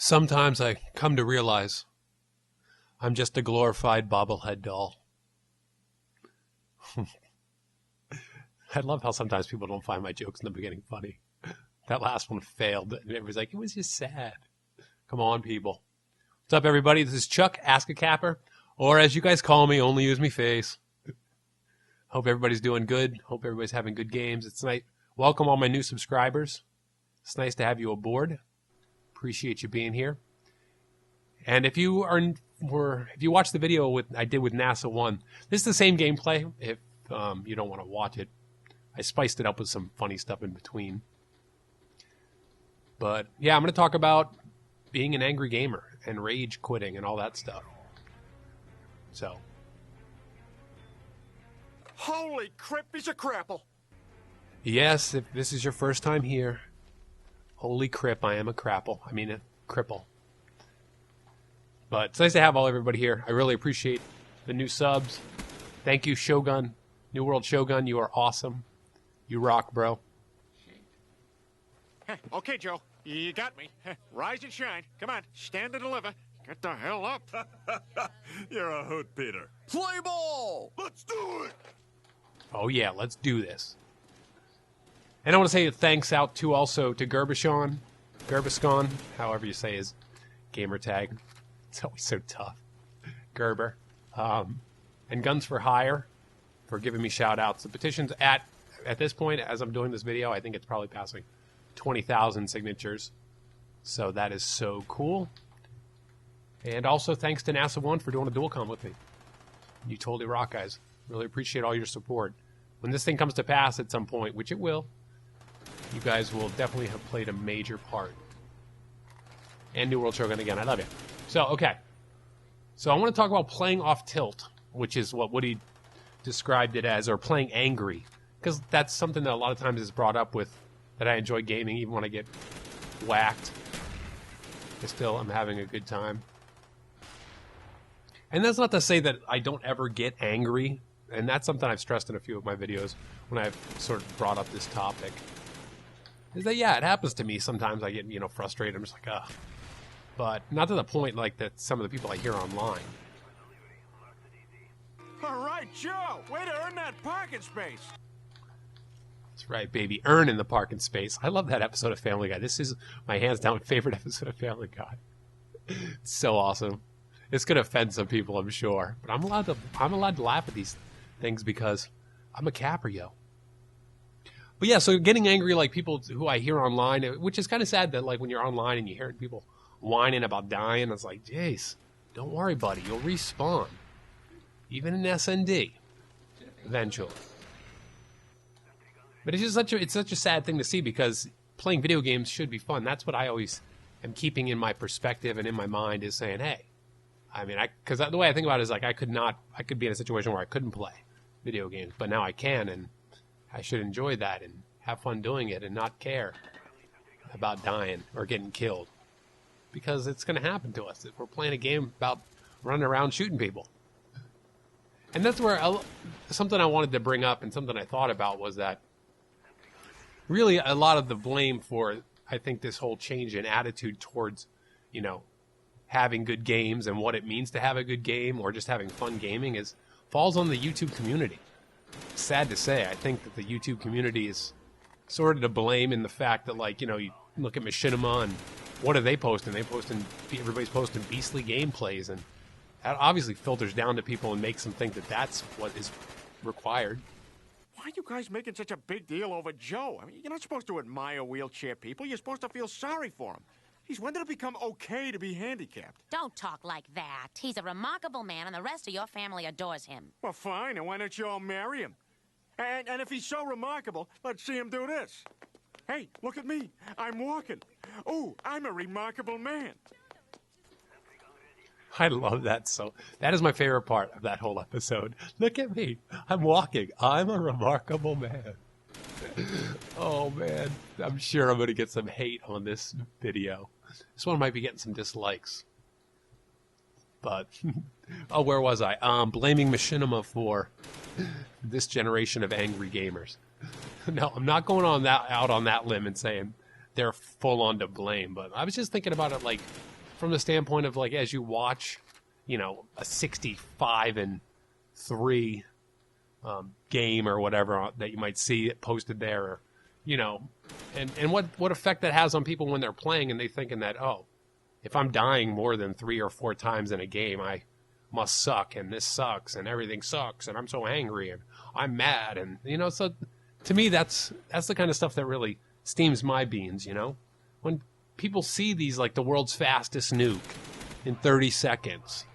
Sometimes I come to realize I'm just a glorified bobblehead doll. I love how sometimes people don't find my jokes in the beginning funny. That last one failed, and everybody's like, it was just sad. Come on, people. What's up, everybody? This is Chuck, AskACapper, or as you guys call me, only use me face. Hope everybody's doing good. Hope everybody's having good games. It's nice. Welcome all my new subscribers. It's nice to have you aboard. Appreciate you being here. And if you watched the video I did with NASA 1, this is the same gameplay. If you don't want to watch it, I spiced it up with some funny stuff in between. But yeah, I'm going to talk about being an angry gamer and rage quitting and all that stuff. So. Holy crap, he's a crapple. Yes, if this is your first time here, holy crap, I am a crapple. I mean a cripple. But it's nice to have everybody here. I really appreciate the new subs. Thank you, Shogun. New World Shogun, you are awesome. You rock, bro. Okay, Joe, you got me. Rise and shine. Come on, stand and deliver. Get the hell up. You're a hoot, Peter. Play ball! Let's do it! Oh yeah, let's do this. And I want to say thanks out to also to Gerbishon, however you say his gamer tag. It's always so tough. Gerber. And Guns for Hire for giving me shout outs. The petition's at this point, as I'm doing this video, I think it's probably passing 20,000 signatures. So that is so cool. And also thanks to NASA 1 for doing a dual com with me. You totally rock, guys. Really appreciate all your support. When this thing comes to pass at some point, which it will, you guys will definitely have played a major part. And New World Shogun again. I love you. So, okay. So I want to talk about playing off tilt, which is what Woody described it as, or playing angry. Because that's something that a lot of times is brought up with that I enjoy gaming, even when I get whacked. I still am having a good time. And that's not to say that I don't ever get angry. And that's something I've stressed in a few of my videos when I've sort of brought up this topic. Is that, yeah, it happens to me. Sometimes I get, frustrated. I'm just like, ugh. But not to the point like that some of the people I hear online. All right, Joe, way to earn that parking space. That's right, baby. Earning the parking space. I love that episode of Family Guy. This is my hands down favorite episode of Family Guy. It's so awesome. It's going to offend some people, I'm sure. But I'm allowed to laugh at these things because I'm a capper, yo. But yeah, so getting angry like people who I hear online, which is kind of sad that like when you're online and you hear people whining about dying, it's like, jeez, don't worry, buddy. You'll respawn. Even in SND. Eventually. But it's just such a sad thing to see because playing video games should be fun. That's what I always am keeping in my perspective and in my mind is saying, hey, I mean, because the way I think about it is like I could be in a situation where I couldn't play video games, but now I can, and I should enjoy that and have fun doing it and not care about dying or getting killed. Because it's going to happen to us if we're playing a game about running around shooting people. And that's where something I wanted to bring up and something I thought about was that really a lot of the blame for, I think, this whole change in attitude towards, having good games and what it means to have a good game or just having fun gaming falls on the YouTube community. Sad to say, I think that the YouTube community is sort of to blame in the fact that, like, you look at Machinima and what are they posting? Everybody's posting beastly gameplays, and that obviously filters down to people and makes them think that that's what is required. Why are you guys making such a big deal over Joe? I mean, you're not supposed to admire wheelchair people. You're supposed to feel sorry for him. When did it become okay to be handicapped? Don't talk like that. He's a remarkable man, and the rest of your family adores him. Well, fine, and why don't you all marry him? And if he's so remarkable, let's see him do this. Hey, look at me. I'm walking. Ooh, I'm a remarkable man. I love that. So that is my favorite part of that whole episode. Look at me. I'm walking. I'm a remarkable man. Oh, man. I'm sure I'm going to get some hate on this video. This one might be getting some dislikes. But, oh, where was I? Blaming Machinima for this generation of angry gamers. No, I'm not going out on that limb and saying they're full on to blame. But I was just thinking about it like from the standpoint of like as you watch, you know, a 65-3 game or whatever that you might see it posted there, or, you know, and what effect that has on people when they're playing and they thinking that, oh, if I'm dying more than 3 or 4 times in a game, I must suck, and this sucks, and everything sucks, and I'm so angry, and I'm mad, and, you know, so to me, that's the kind of stuff that really steams my beans, you know? When people see these, like, the world's fastest nuke in 30 seconds,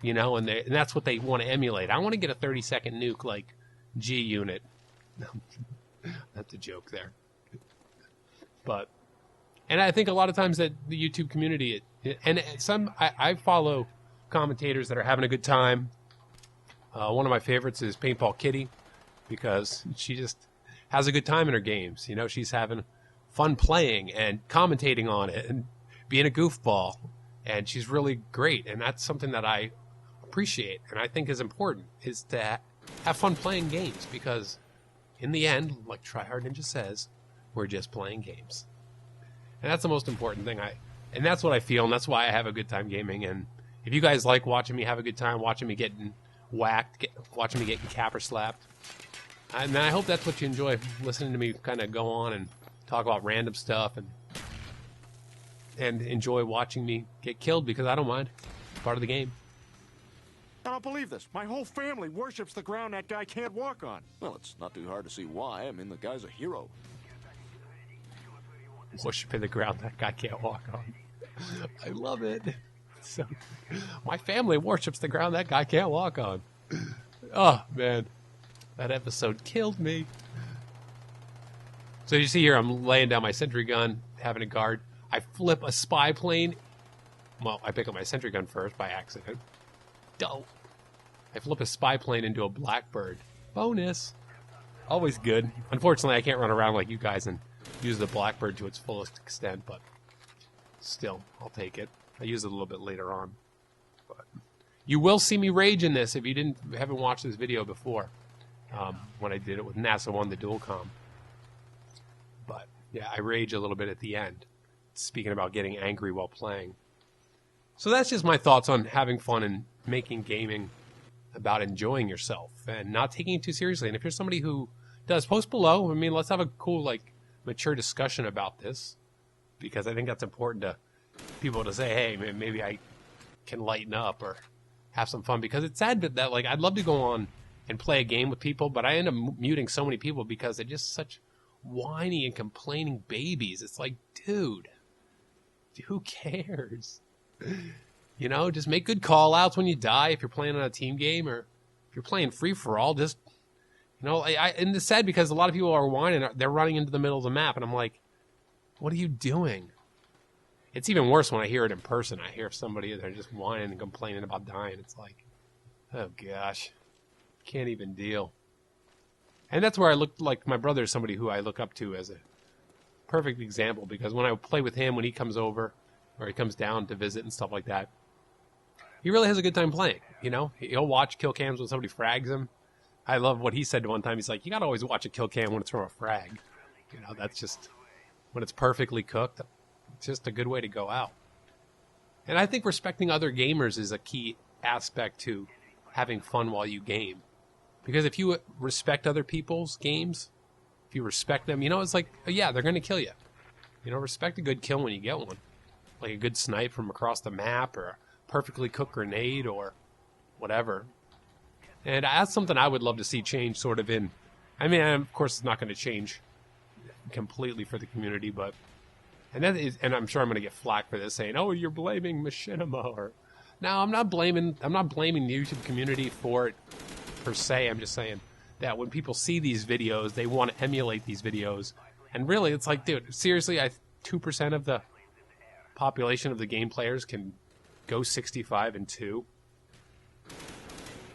you know, and that's what they want to emulate. I want to get a 30-second nuke like G-Unit. That's a joke there. But, and I think a lot of times that the YouTube community, I follow commentators that are having a good time. One of my favorites is Paintball Kitty, because she just has a good time in her games. You know, she's having fun playing and commentating on it and being a goofball, and she's really great. And that's something that I appreciate and I think is important, is to have fun playing games, because in the end, like Tryhard Ninja says, we're just playing games. And that's the most important thing. And that's what I feel, and that's why I have a good time gaming. And if you guys like watching me have a good time, watching me getting whacked, watching me getting capper slapped, and I hope that's what you enjoy, listening to me kind of go on and talk about random stuff and enjoy watching me get killed, because I don't mind. It's part of the game. I don't believe this. My whole family worships the ground that guy can't walk on. Well, it's not too hard to see why. I mean, the guy's a hero. Worshiping the ground that guy can't walk on. I love it. So, my family worships the ground that guy can't walk on. Oh, man. That episode killed me. So you see here, I'm laying down my sentry gun, having a guard. I flip a spy plane. Well, I pick up my sentry gun first by accident. Dope. I flip a spy plane into a blackbird. Bonus. Always good. Unfortunately, I can't run around like you guys and use the blackbird to its fullest extent, but still, I'll take it. I use it a little bit later on. But you will see me rage in this if you haven't watched this video before, when I did it with NASA 1, the Dualcom. But yeah, I rage a little bit at the end, speaking about getting angry while playing. So that's just my thoughts on having fun and making gaming about enjoying yourself and not taking it too seriously. And if you're somebody who does, post below. I mean, let's have a cool, like, mature discussion about this, because I think that's important to people to say, hey, maybe I can lighten up or have some fun, because it's sad that, like, I'd love to go on and play a game with people, but I end up muting so many people because they're just such whiny and complaining babies. It's like, dude, who cares? You know, just make good call-outs when you die if you're playing on a team game, or if you're playing free-for-all, just, you know, and it's sad because a lot of people are whining. They're running into the middle of the map, and I'm like, what are you doing? It's even worse when I hear it in person. I hear somebody, they're just whining and complaining about dying. It's like, oh, gosh, can't even deal. And that's where I look like my brother is somebody who I look up to as a perfect example, because when I play with him, when he comes over or he comes down to visit and stuff like that, he really has a good time playing. You know, he'll watch kill cams when somebody frags him. I love what he said one time. He's like, you got to always watch a kill cam when it's from a frag. You know, that's just, when it's perfectly cooked, it's just a good way to go out. And I think respecting other gamers is a key aspect to having fun while you game. Because if you respect other people's games, if you respect them, you know, it's like, yeah, they're going to kill you. You know, respect a good kill when you get one. Like a good snipe from across the map, or a perfectly cooked grenade, or whatever. And that's something I would love to see change sort of in. I mean, of course, it's not going to change completely for the community, but, and I'm sure I'm going to get flack for this, saying, oh, you're blaming Machinima, or, no, I'm not blaming the YouTube community for it per se. I'm just saying that when people see these videos, they want to emulate these videos. And really, it's like, dude, seriously, 2% of the population of the game players can go 65-2.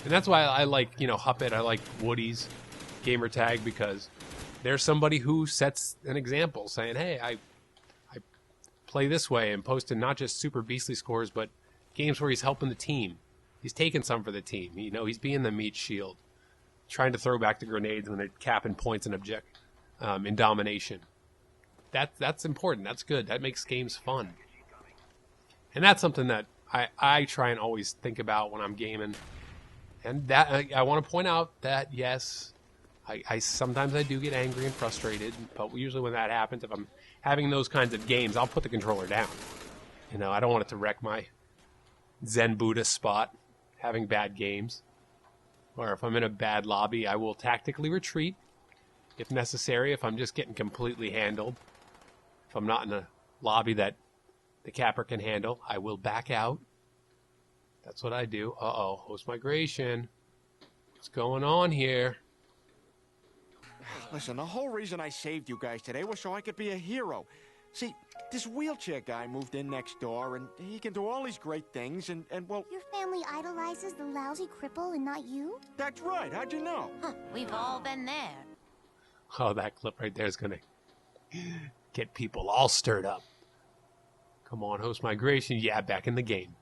And that's why I like, you know, Huppet, I like Woody's gamer tag, because there's somebody who sets an example saying, hey, I play this way, and posting not just super beastly scores, but games where he's helping the team. He's taking some for the team. You know, he's being the meat shield, trying to throw back the grenades when they're capping points and in domination. that's important. That's good. That makes games fun. And that's something that I try and always think about when I'm gaming. And that I want to point out that, yes, I sometimes I do get angry and frustrated, but usually when that happens, if I'm having those kinds of games, I'll put the controller down. You know, I don't want it to wreck my Zen Buddhist spot having bad games. Or if I'm in a bad lobby, I will tactically retreat if necessary, if I'm just getting completely handled. If I'm not in a lobby that the capper can handle, I will back out. That's what I do. Uh-oh, host migration. What's going on here? Listen, the whole reason I saved you guys today was so I could be a hero. See, this wheelchair guy moved in next door, and he can do all these great things, and well... Your family idolizes the lousy cripple and not you? That's right. How'd you know? Huh, we've all been there. Oh, that clip right there is going to get people all stirred up. Come on, host migration. Yeah, back in the game.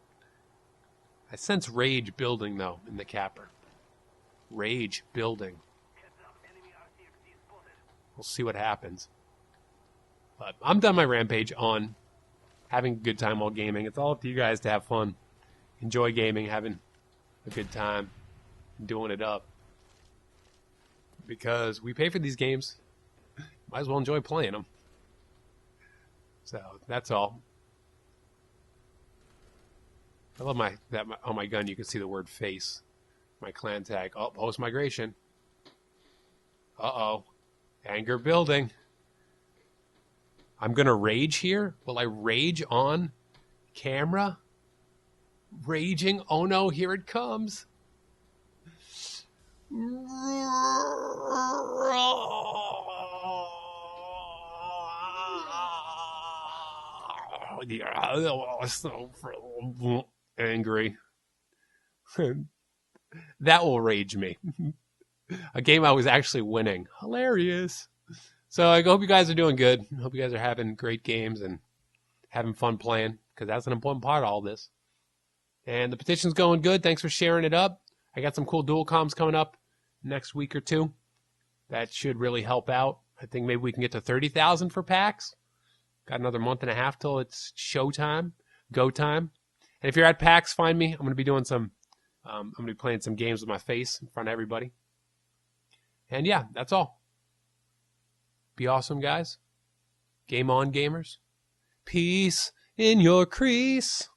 I sense rage building, though, in the capper. Rage building. We'll see what happens. But I'm done my rampage on having a good time while gaming. It's all up to you guys to have fun. Enjoy gaming, having a good time, doing it up. Because we pay for these games. Might as well enjoy playing them. So, that's all. I love that on my gun you can see the word face. My clan tag. Oh, post migration. Uh-oh. Anger building. I'm going to rage here? Will I rage on camera? Raging? Oh no, here it comes. So angry. That will rage me. A game I was actually winning. Hilarious. So I hope you guys are doing good. I hope you guys are having great games and having fun playing, because that's an important part of all this. And the petition's going good. Thanks for sharing it up. I got some cool dual comms coming up next week or two. That should really help out. I think maybe we can get to 30,000 for PAX. Got another month and a half till it's showtime, go time. And if you're at PAX, find me. I'm going to be doing some, I'm going to be playing some games with my face in front of everybody. And yeah, that's all. Be awesome, guys. Game on, gamers. Peace in your crease.